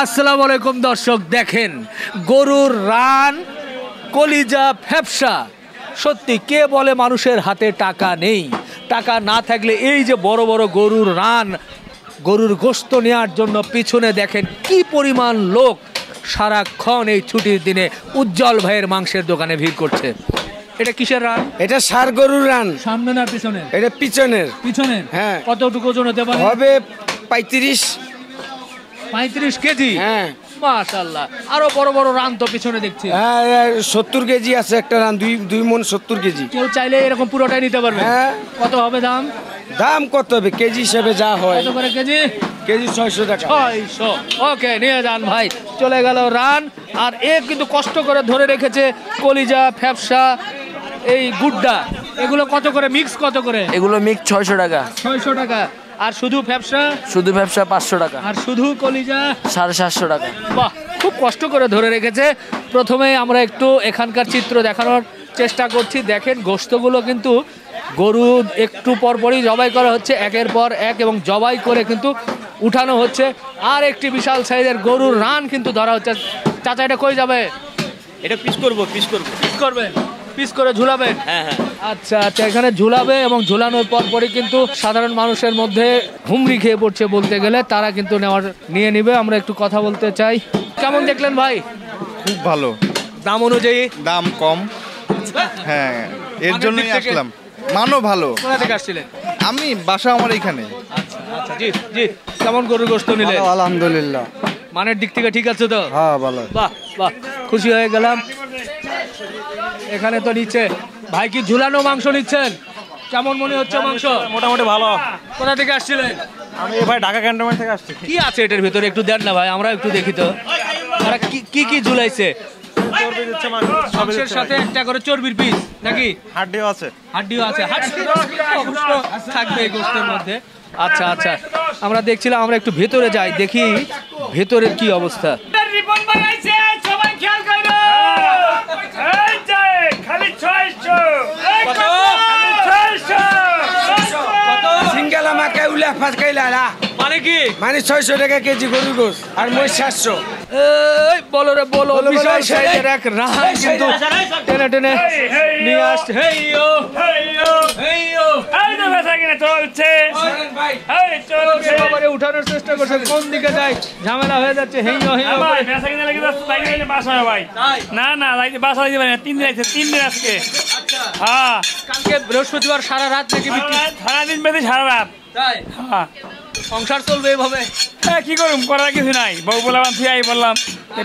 আসসালামু আলাইকুম দর্শক, দেখেন গরুর রান, কলিজা, ফ্যাপসা। সত্যি কে বলে মানুষের হাতে টাকা নেই? টাকা না থাকলে এই যে বড় বড় গরুর রান, গরুর গোশত নেওয়ার জন্য পিছনে দেখেন কি পরিমাণ লোক সারাক্ষণ এই ছুটির দিনে উজ্জ্বল ভাইয়ের মাংসের দোকানে ভিড় করছে। এটা কিসের রান? এটা ষাঁড় গরুর রান। সামনে না পিছনে? এটা পিছনের। পিছনের? হ্যাঁ। কতটুকু ওজন হতে পারে? হবে 35 কেজি। হ্যাঁ মাশাআল্লাহ। আরো বড় বড় রান তো পিছনে দেখছি। হ্যাঁ 70 কেজি আছে একটা রান, 2 মণ 70 কেজি। কেউ চাইলে এরকম পুরোটাই নিতে পারবে? হ্যাঁ। কত হবে দাম? দাম কত হবে কেজি হিসেবে যা হয়। কত করে কেজি? কেজি 600 টাকা। 600। ওকে, নিয়ে যান ভাই। চলে গেল রান। আর এ কিন্তু কষ্ট করে ধরে রেখেছে কলিজা, ফ্যাপসা, এই গুড্ডা। এগুলো কত করে মিক্স? কত করে এগুলো মিক্স 600 টাকা। 600 টাকা। আর শুধু ফ্যাপসা? শুধু ব্যবসা 500 টাকা। আর শুধু কলিজা 750 টাকা। বাহ, খুব কষ্ট করে ধরে রেখেছে। প্রথমে আমরা একটু এখানকার চিত্র দেখানোর চেষ্টা করছি। দেখেন গোশতগুলো কিন্তু গরু একটু পরপরই জবাই করা হচ্ছে, একের পর এক, এবং জবাই করে কিন্তু উঠানো হচ্ছে। আর একটি বিশাল সাইজের গরুর রান কিন্তু ধরা হচ্ছে। চাচা, এটা কই যাবে? এটা পিস করব। পিস করবেন? পিস করে ঝুলাবেন? হ্যাঁ হ্যাঁ। আচ্ছা আচ্ছা, এখানে ঝুলাবে এবং ঝুলানোর পরপরই কিন্তু সাধারণ মানুষের মধ্যে হুমড়ি খেয়ে পড়ছে বলতে গেলে, তারা কিন্তু নিয়ে নিবে। আমরা একটু কথা বলতে চাই। কেমন দেখলেন ভাই? খুব ভালো। দাম অনুযায়ী? দাম কম। হ্যাঁ, এর জন্যই আসলাম। মানও ভালো। কোথা থেকে আসছিলেন? আমি বাসা আমার এখানে। আচ্ছা আচ্ছা, জি জি। কেমন গরুর গোশত নিলেন? আলহামদুলিল্লাহ। মানের দিক থেকে ঠিক আছে তো? হ্যাঁ ভালো। বাহ বাহ, খুশি হয়ে গেলাম। এখানে তো নিচ্ছে ভাই, কি ঝুলানো মাংস নিচ্ছেন? কেমন মনে হচ্ছে মাংস? মোটামুটি ভালো। কোথা থেকে আসছিলেন? আমি ভাই ঢাকা ক্যান্টনমেন্ট থেকে আসছি। কি আছে এটার ভিতরে একটু দেন না ভাই, আমরা একটু দেখি তো। তারা কি কি ঝুলাইছে? চর্বি দিচ্ছে মাংস, সবই মাংসের দিচ্ছে সাথে একটা করে চর্বির পিস নাকি? হাড্ডিও আছে। হাড্ডিও আছে? হাড্ডি অবশ্য থাকবে এই গোশতের মধ্যে। আচ্ছা আচ্ছা, আমরা দেখছিলাম, আমরা একটু ভেতরে যাই, দেখি ভেতরের কি অবস্থা। রিবন বানাইছে, সবাই খেয়াল করো। এই যে খালি 600। এই কত? খালি 600। কত? সিঙ্গেল আমাকে উল্লেখ ফাঁস খাইলা না, মানে কি? মানে 600 টাকা কেজি গরুর গোশত আর মই 700। এই বলো রে বলো, বলো, বিশাল এই সাইজের এক রান কিন্তু টেনে টেনে নিয়ে আসছে। হেইয়ো হেইয়ো হেইয়ো, এই তো বেচা কিনা চলছে। এই চলছে। একেবারে উঠানোর চেষ্টা করছে, কোন দিকে যায়, ঝামেলা হয়ে যাচ্ছে। হেইয়ো হেইয়ো ভাই করে। বেচা কিনা লাগি যাচ্ছে, তাই গেলে বাসায় ভাই। তাই? না না, লাইতে বাসা দিতে পারে না, 3 দিন আছে, 3 দিন আজকে। হ্যাঁ, কালকে বৃহস্পতিবার সারা রাত নাকি বিক্রি? সারা দিন বেঁধে সারা রাত। তাই? হ্যাঁ। সংসার চলবে এভাবে? হ্যাঁ, কি করুম, করার কিছু নাই। বউ বললাম, ফিয়াই বললাম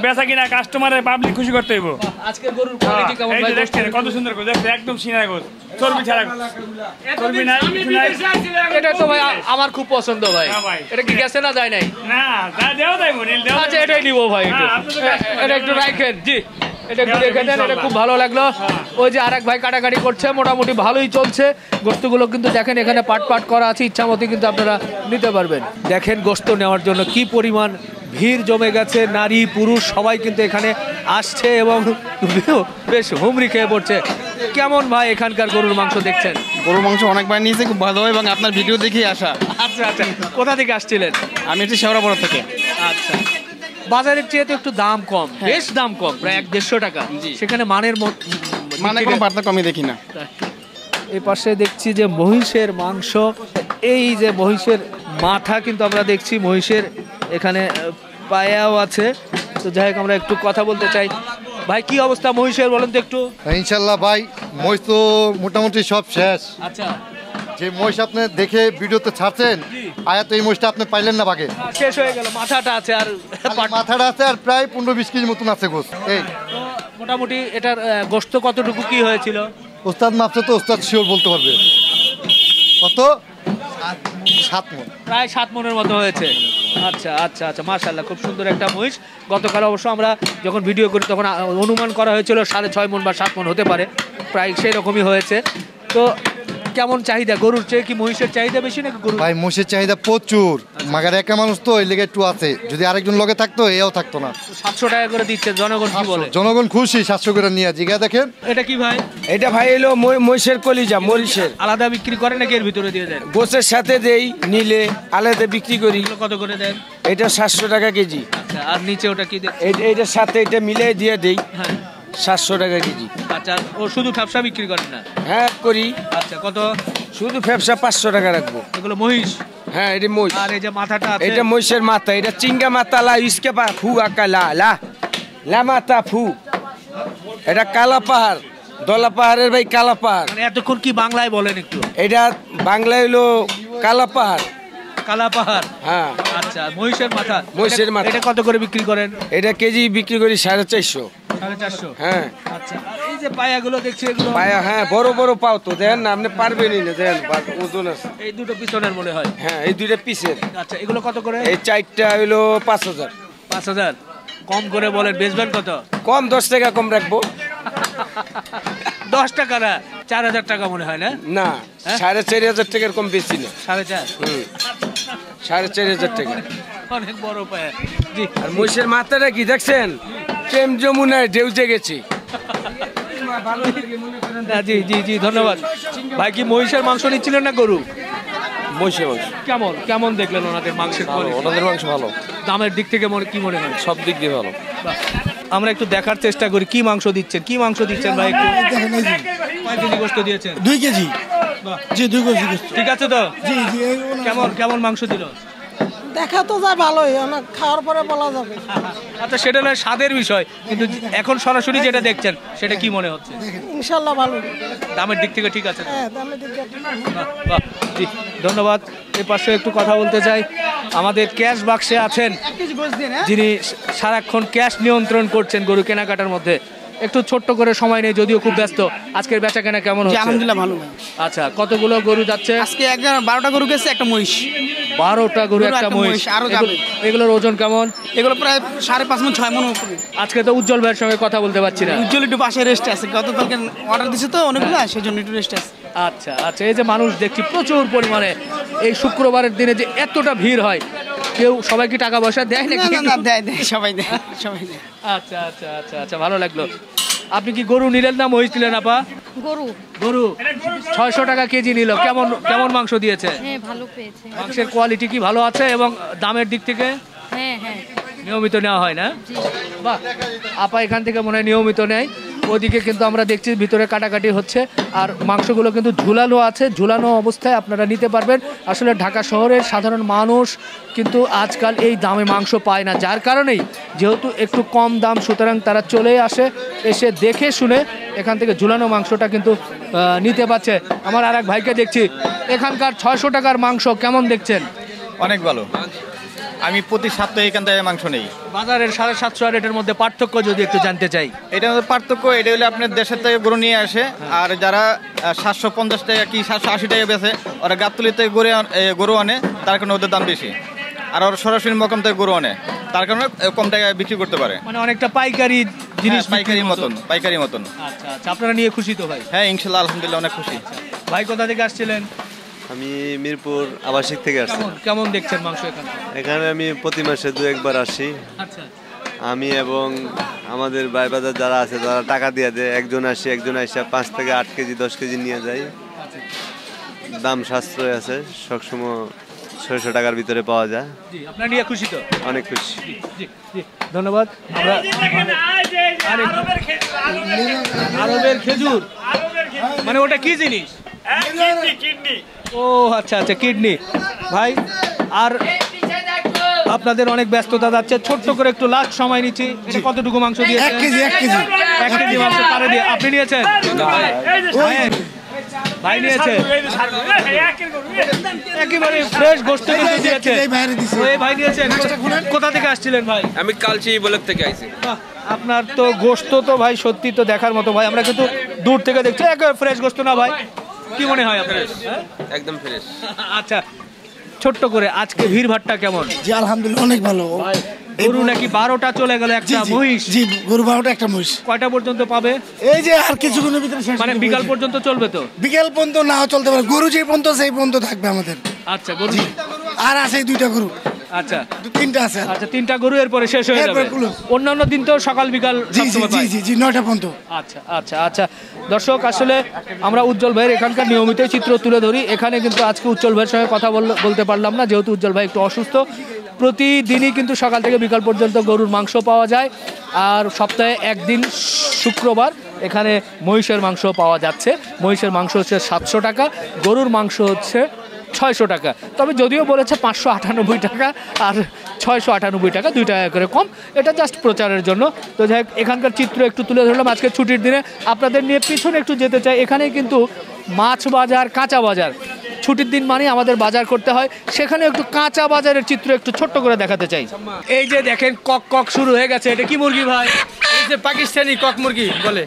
বেচা কিনা কাস্টমারের পাবলিক খুশি করতে হইব। আজকের গরুর কোয়ালিটি কেমন এই ভাই? যে দেখছেন কত সুন্দর করে দেখতে, একদম সিনা গোছ, চর্বি ছাড়া গোছ। চর্বি নাই, কিছু নাই। এটা তো ভাই আমার খুব পছন্দ ভাই। হ্যাঁ ভাই। এটা কি গেছে না যায় নাই? না, যা দেও তাই বলি, দেও। আচ্ছা, এটাই নিব ভাই। একটু হ্যাঁ, আপনি তো কাস্টমার। এটা একটু রাখেন। জি, এটা একটু রেখে দেন, এটা খুব ভালো লাগলো। ওই যে আরেক ভাই কাটাকাটি করছে, মোটামুটি ভালোই চলছে। গোশতগুলো কিন্তু দেখেন এখানে পাট পাট করা আছে, ইচ্ছা মতো কিন্তু আপনারা নিতে পারবেন। দেখেন গোশত নেওয়ার জন্য কি পরিমাণ ভিড় জমে গেছে, নারী পুরুষ সবাই কিন্তু এখানে আসছে এবং বেশ হুমড়ি খেয়ে পড়ছে। কেমন ভাই এখানকার গরুর মাংস দেখছেন? গরুর মাংস অনেকবার নিয়েছি, খুব ভালো এবং আপনার ভিডিও দেখেই আসা। আচ্ছা আচ্ছা, কোথা থেকে আসছিলেন? আমি একটু শেওড়াপাড়া থেকে। আচ্ছা, বাজারের চেয়ে তো একটু দাম কম, বেশ দাম কম, প্রায় 150 টাকা। সেখানে মানের মানে কোনো পার্থক্য আমি দেখি না। এই পাশে দেখছি যে মহিষের মাংস, এই যে মহিষের মাথা কিন্তু আমরা দেখছি, মহিষের এখানে পায়াও আছে। তো যাই হোক, আমরা একটু কথা বলতে চাই। ভাই কি অবস্থা মহিষের বলেন তো একটু? ইনশাল্লাহ ভাই, মহিষ তো মোটামুটি সব শেষ। আচ্ছা, যে মহিষ আপনি দেখে ভিডিওতে ছাড়ছেন, আয়াত এই মহিষটা আপনি পাইলেন না বাগে। শেষ হয়ে গেল, মাথাটা আছে আর মাথাটা আছে আর প্রায় 15-20 কেজি মতন আছে গোস। এই তো মোটামুটি এটার গোশত কতটুকু কি হয়েছিল? ওস্তাদ মাপছে তো ওস্তাদ শিওর বলতে পারবে। কত? 7 মণ। প্রায় 7 মণের মতো হয়েছে। আচ্ছা আচ্ছা আচ্ছা, মাশাআল্লাহ, খুব সুন্দর একটা মহিষ। গতকাল অবশ্য আমরা যখন ভিডিও করি তখন অনুমান করা হয়েছিল 6.5 মণ বা 7 মণ হতে পারে, প্রায় সেই রকমই হয়েছে। তো কেমন চাহিদা গরুর চেয়ে? কি মহিষের চাহিদা বেশি নাকি গরু? ভাই মহিষের চাহিদা প্রচুর, মাগার একা মানুষ তো এই লেগে একটু আছে। যদি আরেকজন লগে থাকতো এও থাকতো না। 700 টাকা করে দিচ্ছে, জনগণ কি বলে? জনগণ খুশি 700 করে নিয়ে। জিগা দেখেন এটা কি ভাই? এটা ভাই এলো মহিষের কলিজা, মরিচের। আলাদা বিক্রি করে নাকি এর ভিতরে দিয়ে দেন? গোশের সাথে দেই, নিলে আলাদা বিক্রি করি। কত করে দেন? এটা 700 টাকা কেজি। আচ্ছা, আর নিচে ওটা কি দেখছি? এইটার সাথে এটা মিলিয়ে দিয়ে দেই হ্যাঁ 700 টাকা কেজি। আচ্ছা, ও শুধু ফ্যাপসা বিক্রি করেন না? হ্যাঁ করি, আচ্ছা, কত? শুধু ফ্যাপসা 500 টাকা রাখবো। এগুলো মহিষ? হ্যাঁ এটা মহিষ। আর এই যে মাথাটা আছে? এটা মহিষের মাথা, এটা চিঙ্গা মাথা লা ইসকে পা ফু আকা লা লা লা মাথা ফু। এটা কালা পাহাড়, দলা পাহাড়ের ভাই কালা পাহাড়। মানে এতক্ষণ কি বাংলায় বলেন একটু? এটা বাংলায় হলো কালা পাহাড়। কালা পাহাড়। হ্যাঁ আচ্ছা, মহিষের মাথা। মহিষের মাথা। এটা কত করে বিক্রি করেন? এটা কেজি বিক্রি করি 450। 450? হ্যাঁ। আচ্ছা, আর এই যে পায়াগুলো দেখছি এগুলো? পায়া হ্যাঁ বড় বড় পাও তো, দেখেন না আপনি পারবেনই না, দেখেন ওজন আছে। এই দুটো পিছনের মনে হয়। হ্যাঁ এই দুইটা পিসের। আচ্ছা, এগুলো কত করে? এই 4টা হইলো 5000। 5000? কম করে বলেন, বেচবেন কত? কম 10 টাকা কম রাখবো। 10 টাকা না, 4000 টাকা মনে হয় না? না হ্যাঁ? 4500 টাকার কম বেশি না। 4.5? 4500 টাকা। অনেক বড় পায়া। জি। আর মহিষের মাথাটা কি দেখছেন? প্রেম যমুনায় ঢেউ জেগেছে। না, জি জি জি, ধন্যবাদ ভাই। কি মহিষের মাংস নিচ্ছিলেন না গরু? মহিষের মাংস কেমন কেমন দেখলেন ওনাদের মাংসের quality? ওনাদের মাংস ভালো, দামের দিক থেকে কি মনে হয়? সব দিক দিয়ে ভালো। বাহ। আমরা একটু দেখার চেষ্টা করি কি মাংস দিচ্ছেন, কি মাংস দিচ্ছেন ভাই একটু? কয় কেজি গোশত দিয়েছেন? 2 কেজি। বাহ। জি 2 কেজি। ঠিক আছে তো? জি জি। কেমন কেমন মাংস দিল? দেখা তো যায় ভালোই, অনেক খাওয়ার পরে বলা যাবে। আচ্ছা, সেটা হলো স্বাদের বিষয়, কিন্তু এখন সরাসরি যেটা দেখছেন সেটা কি মনে হচ্ছে? ইনশাল্লাহ ভালো। দামের দিক থেকে ঠিক আছে তো? হ্যাঁ দামে দিক দিয়ে বাহ, বাহ, জি ধন্যবাদ। এই পাশে একটু কথা বলতে চাই। আমাদের ক্যাশ বাক্সে আছেন যিনি সারাক্ষণ ক্যাশ নিয়ন্ত্রণ করছেন গরু কেনাকাটার মধ্যে। একটু ছোট্ট করে সময় নেই, যদিও খুব ব্যস্ত। আজকের বেচা কেনা কেমন হচ্ছে? আলহামদুলিল্লাহ ভালো। আচ্ছা, কতগুলো গরু যাচ্ছে আজকে 12টা গরু গেছে, একটা মহিষ। 12টা গরু, একটা একটা মহিষ। মহিষ, আরো যাবে। এগুলোর ওজন কেমন? এগুলো প্রায় 5.5 মণ 6 মণ উপরে। আজকে তো উজ্জ্বল ভাইয়ের সঙ্গে কথা বলতে পারছি না। উজ্জ্বল একটু পাশে রেস্ট আছে, গতকালকে অর্ডার দিছে তো অনেকগুলো, সেজন্য একটু রেস্ট আছে। আচ্ছা আচ্ছা, এই যে মানুষ দেখছি প্রচুর পরিমাণে, এই শুক্রবারের দিনে যে এতটা ভিড় হয়, কেউ সবাই কি টাকা পয়সা দেয় নাকি? না দেয় সবাই দেয়, সবাই দেয়। আচ্ছা আচ্ছা আচ্ছা আচ্ছা, ভালো লাগলো। আপনি কি গরু নিলেন না মহিষ নিলেন আপা? গরু। গরু 600 টাকা কেজি নিল। কেমন কেমন মাংস দিয়েছে? হ্যাঁ ভালো পেয়েছে। মাংসের কোয়ালিটি কি ভালো আছে এবং দামের দিক থেকে? হ্যাঁ হ্যাঁ। নিয়মিত নেওয়া হয় না? জি। বাহ, আপা এখান থেকে মনে হয় নিয়মিত নেয়। ওদিকে কিন্তু আমরা দেখছি ভিতরে কাটাকাটি হচ্ছে, আর মাংসগুলো কিন্তু ঝুলানো আছে। ঝুলানো অবস্থায় আপনারা নিতে পারবেন। আসলে ঢাকা শহরের সাধারণ মানুষ কিন্তু আজকাল এই দামে মাংস পায় না, যার কারণেই যেহেতু একটু কম দাম, সুতরাং তারা চলে আসে, এসে দেখে শুনে এখান থেকে ঝুলানো মাংসটা কিন্তু নিতে পারছে। আমার আর এক ভাইকে দেখছি, এখানকার 600 টাকার মাংস কেমন দেখছেন? অনেক ভালো। আমি প্রতি সপ্তাহে এখান থেকে মাংস নেই। বাজারের 750 আর এটার মধ্যে পার্থক্য যদি একটু জানতে চাই। এটার মধ্যে পার্থক্য এটা হলো আপনার দেশের থেকে গরু নিয়ে আসে, আর যারা 750 টাকা কি 780 টাকা বেচে, ওরা গাবতলি থেকে গরু আনে, তার কারণে ওদের দাম বেশি। আর ওরা সরাসরি মকাম থেকে গরু আনে, তার কারণে কম টাকায় বিক্রি করতে পারে। মানে অনেকটা পাইকারি জিনিস, পাইকারি মতন। আচ্ছা আচ্ছা, আপনারা নিয়ে খুশি তো ভাই? হ্যাঁ ইনশাল্লাহ, আলহামদুলিল্লাহ অনেক খুশি। ভাই কোথা থেকে আসছিলেন? আমি মিরপুর আবাসিক থেকে আসছি। কেমন দেখছেন মাংস এখানে? এখানে আমি প্রতি মাসে 2-1 আসি। আচ্ছা, আমি এবং আমাদের ভাই বাজার যারা আছে তারা টাকা দিয়ে দেয়। একজন আসে 5 থেকে 8 কেজি 10 কেজি নিয়ে যায়। দাম সাশ্রয় আছে, সবসময় 600 টাকার ভিতরে পাওয়া যায়। জি, আপনারা নিয়ে খুশি তো? অনেক খুশি। জি জি, ধন্যবাদ। আমরা আরবের খেজুর, মানে ওটা কি জিনিস? কিডনি। ও আচ্ছা আচ্ছা, কিডনি। ভাই আর আপনাদের অনেক ব্যস্ততা যাচ্ছে, ছোট্ট করে একটু লাস্ট সময় নিচ্ছি। এটা কতটুকু মাংস দিয়েছে? 1 কেজি। 1 কেজি মাংস পারে দিয়ে আপনি নিয়েছেন? ভাই নিয়েছে একেবারে ফ্রেশ গোশত কিন্তু দিয়েছে। ওই ভাই দিয়েছেন। কোথা থেকে আসছিলেন ভাই? আমি কালচি ব্লক থেকে আইছি। বাহ, আপনার তো গোশত তো ভাই সত্যি তো দেখার মতো ভাই। আমরা কিন্তু দূর থেকে দেখছি, একেবারে ফ্রেশ গোশত না ভাই? কি মনে হয় আপনার? একদম ফ্রেশ। আচ্ছা, ছোট্ট করে আজকে ভিড় ভাট্টা কেমন? জি আলহামদুলিল্লাহ অনেক ভালো। গরু নাকি 12টা চলে গেল, একটা মহিষ। জি গরু 12টা, একটা মহিষ। কয়টা পর্যন্ত পাবে? এই যে আর কিছুক্ষণের ভিতরে শেষ। মানে বিকাল পর্যন্ত চলবে তো? বিকেল পর্যন্ত নাও চলতে পারে, গরু যে পর্যন্ত সেই পর্যন্ত থাকবে আমাদের। আচ্ছা, গরু আর আছে 2টা গরু। আচ্ছা 3টা আছে। আচ্ছা, 3টা গরু এরপরে শেষ হয়ে যাবে। অন্যান্য দিন তো সকাল বিকাল জি জি জি জি 9টা পর্যন্ত। আচ্ছা আচ্ছা আচ্ছা, দর্শক আসলে আমরা উজ্জ্বল ভাইয়ের এখানকার নিয়মিত চিত্র তুলে ধরি। এখানে কিন্তু আজকে উজ্জ্বল ভাইয়ের সঙ্গে কথা বলতে পারলাম না, যেহেতু উজ্জ্বল ভাই একটু অসুস্থ। প্রতিদিনই কিন্তু সকাল থেকে বিকাল পর্যন্ত গরুর মাংস পাওয়া যায়। আর সপ্তাহে একদিন শুক্রবার এখানে মহিষের মাংস পাওয়া যাচ্ছে। মহিষের মাংস হচ্ছে 700 টাকা, গরুর মাংস হচ্ছে 600 টাকা। তবে যদিও বলেছে 598 টাকা আর 698 টাকা, 2 টাকা করে কম। এটা জাস্ট প্রচারের জন্য। তো যাই হোক, এখানকার চিত্র একটু তুলে ধরলাম আজকে ছুটির দিনে। আপনাদের নিয়ে পিছনে একটু যেতে চাই। এখানেই কিন্তু মাছ বাজার, কাঁচা বাজার। ছুটির দিন মানে আমাদের বাজার করতে হয়, সেখানে একটু কাঁচা বাজারের চিত্র একটু ছোট্ট করে দেখাতে চাই। এই যে দেখেন কক কক শুরু হয়ে গেছে। এটা কি মুরগি ভাই? এই যে পাকিস্তানি কক মুরগি বলে।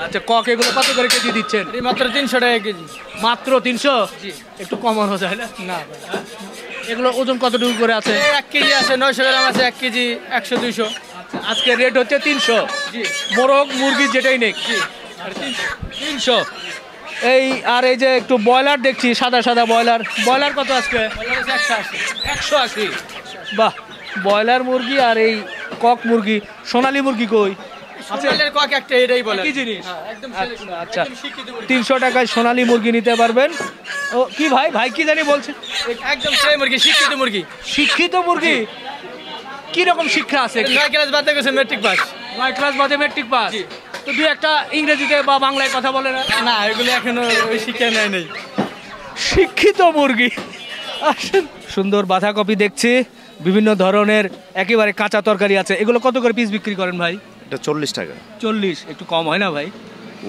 আচ্ছা, কক এগুলো কত করে কেজি দিচ্ছেন? এই মাত্র 300 টাকা কেজি। মাত্র 300? একটু কমানো যায় না? না, এগুলো ওজন কতটুকু করে আছে? 1 কেজি আছে, 900 গ্রাম আছে, 1 কেজি 100 200। আজকে রেট হচ্ছে 300। মোরগ মুরগি যেটাই নেই 300। এই আর এই যে একটু ব্রয়লার দেখছি, সাদা সাদা ব্রয়লার। ব্রয়লার কত আজকে? 180। বাহ, ব্রয়লার মুরগি আর এই কক মুরগি। সোনালী মুরগি কই? সোনালীর কক একটা, এটাই বলে। কি জিনিস? আচ্ছা, 300 টাকায় সোনালী মুরগি নিতে পারবেন। ও কি ভাই, ভাই কি জানি বলছেন? একদম সেই মুরগি, শিক্ষিত মুরগি। শিক্ষিত মুরগি? কি রকম শিক্ষা আছে? 9 ক্লাস বাদে গেছে, মেট্রিক পাস। 9 ক্লাস বাদে মেট্রিক পাস। তো দুই একটা ইংরেজিতে বা বাংলায় কথা বলে না? না, এগুলো এখনো ওই শিক্ষা নেই। শিক্ষিত মুরগি। আসেন, সুন্দর বাঁধাকপি দেখছি, বিভিন্ন ধরনের একেবারে কাঁচা তরকারি আছে। এগুলো কত করে পিস বিক্রি করেন ভাই? এটা 40 টাকা। 40? একটু কম হয় না ভাই?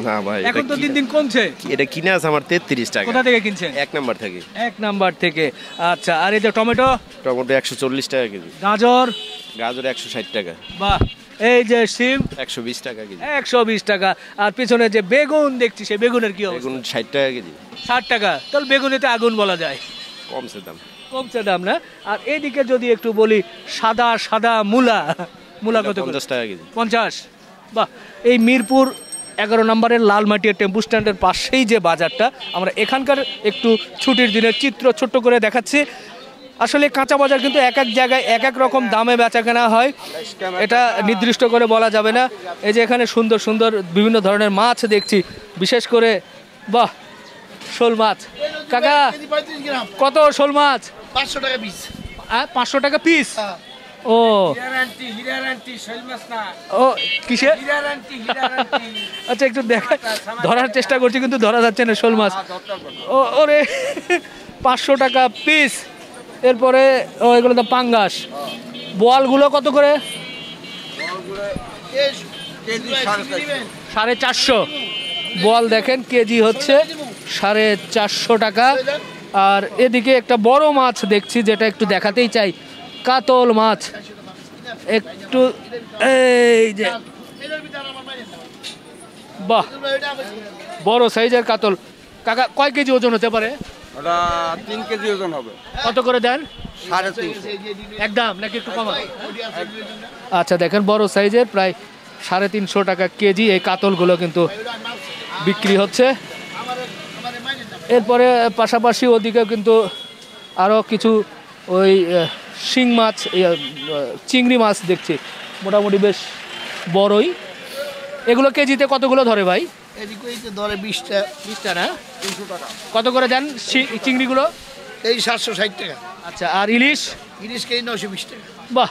না ভাই, এখন তো দিন দিন কমছে। এটা কিনে আছে আমার 33 টাকা। কোথা থেকে কিনছেন? 1 নাম্বার থেকে। 1 নাম্বার থেকে। আচ্ছা, আর এই যে টমেটো? টমেটো 140 টাকা কেজি। গাজর? গাজর 160 টাকা। বাহ। এই যে সিম? 120 টাকা কেজি। 120 টাকা। আর পিছনে যে বেগুন দেখছি, সেই বেগুনের কি অবস্থা? বেগুন 60 টাকা কেজি। 60 টাকা? তাহলে বেগুনেতে আগুন বলা যায়। কমছে দাম। কমছে দাম না? আর এইদিকে যদি একটু বলি, সাদা সাদা মূলা। মূলা কত? 50 টাকা কেজি। 50? বাহ। এই মিরপুর 11 নম্বরের লালমাটিয়া টেম্পু স্ট্যান্ডের পাশেই যে বাজারটা, আমরা এখানকার একটু ছুটির দিনের চিত্র ছোট্ট করে দেখাচ্ছি। আসলে কাঁচা বাজার কিন্তু এক এক জায়গায় এক এক রকম দামে বেচা কেনা হয়, এটা নির্দিষ্ট করে বলা যাবে না। এই যে এখানে সুন্দর সুন্দর বিভিন্ন ধরনের মাছ দেখছি, বিশেষ করে বাহ, শোল মাছ। কাকা কত শোল মাছ? 500 টাকা পিস। 500 টাকা পিস? ও ও কিসে? আচ্ছা, একটু দেখা, ধরার চেষ্টা করছি কিন্তু ধরা যাচ্ছে না শোল মাছ। ও ওরে, 500 টাকা পিস। এরপরে ও এগুলো তো পাঙ্গাস। বোয়ালগুলো কত করে? 450। বোয়াল দেখেন কেজি হচ্ছে 450 টাকা। আর এদিকে একটা বড় মাছ দেখছি, যেটা একটু দেখাতেই চাই, কাতল মাছ। একটু এই যে বাহ, বড় সাইজের কাতল। কাকা কয় কেজি ওজন হতে পারে? ওটা 3 কেজি ওজন হবে। কত করে দেন? 350। একদম নাকি একটু কম? আচ্ছা, দেখেন বড় সাইজের প্রায় 350 টাকা কেজি এই কাতলগুলো কিন্তু বিক্রি হচ্ছে। এরপরে পাশাপাশি ওদিকেও কিন্তু আরও কিছু ওই শিং মাছ, চিংড়ি মাছ দেখছি, মোটামুটি বেশ বড়ই। এগুলো কেজিতে কতগুলো ধরে ভাই? এদিকে ধরে 20টা। 20টা না? 300 টাকা। কত করে দেন চিংড়িগুলো? এই 760 টাকা। আচ্ছা, আর ইলিশ? ইলিশ কেজি 920 টাকা। বাহ,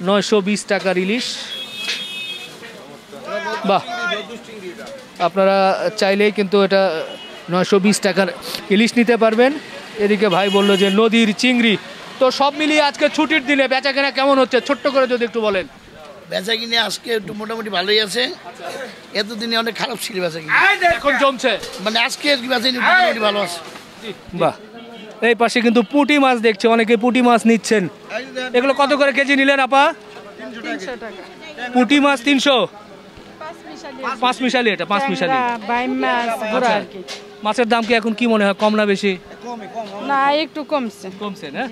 920 টাকার ইলিশ। বাহ, আপনারা চাইলেই কিন্তু এটা 920 টাকার ইলিশ নিতে পারবেন। এদিকে ভাই বললো যে নদীর চিংড়ি। তো সব মিলিয়ে আজকে ছুটির দিনে বেচা কেনা কেমন হচ্ছে, ছোট্ট করে যদি একটু বলেন। বেচা কিনে আজকে একটু মোটামুটি ভালোই আছে। এতদিনে অনেক খারাপ ছিল বেচা কিনে, এখন জমছে। মানে আজকে বেচা কিনে মোটামুটি ভালো আছে। বাহ, এই পাশে কিন্তু পুঁটি মাছ দেখছি, অনেকে পুঁটি মাছ নিচ্ছেন। এগুলো কত করে কেজি নিলেন আপা? 300 টাকা। পুঁটি মাছ 300? 5 মিশালি? এটা 5 মিশালি মাছের দাম কি এখন কি মনে হয়, কম না বেশি? না, একটু কমছে। কমছে না?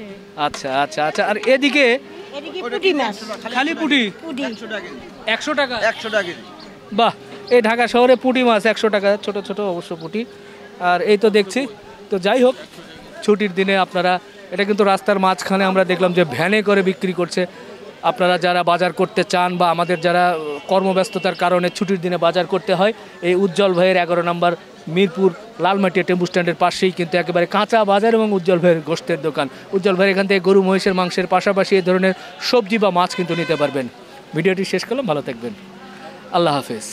আচ্ছা আচ্ছা আচ্ছা। আর এদিকে পুঁটি মাছ, খালি পুঁটি 100 টাকা? 100 টাকা। বাহ, এই ঢাকা শহরে পুঁটি মাছ 100 টাকা, ছোট ছোট অবশ্য পুঁটি। আর এই তো দেখছি। তো যাই হোক, ছুটির দিনে আপনারা, এটা কিন্তু রাস্তার মাঝখানে আমরা দেখলাম যে ভ্যানে করে বিক্রি করছে। আপনারা যারা বাজার করতে চান বা আমাদের যারা কর্মব্যস্ততার কারণে ছুটির দিনে বাজার করতে হয়, এই উজ্জ্বল ভাইয়ের 11 নম্বর মিরপুর লালমাটিয়া টেম্পু স্ট্যান্ডের পাশেই কিন্তু একেবারে কাঁচা বাজার এবং উজ্জ্বল ভাইয়ের গোশতের দোকান। উজ্জ্বল ভাইয়ের এখান থেকে গরু মহিষের মাংসের পাশাপাশি এই ধরনের সবজি বা মাছ কিন্তু নিতে পারবেন। ভিডিওটি শেষ করলাম, ভালো থাকবেন, আল্লাহ হাফেজ।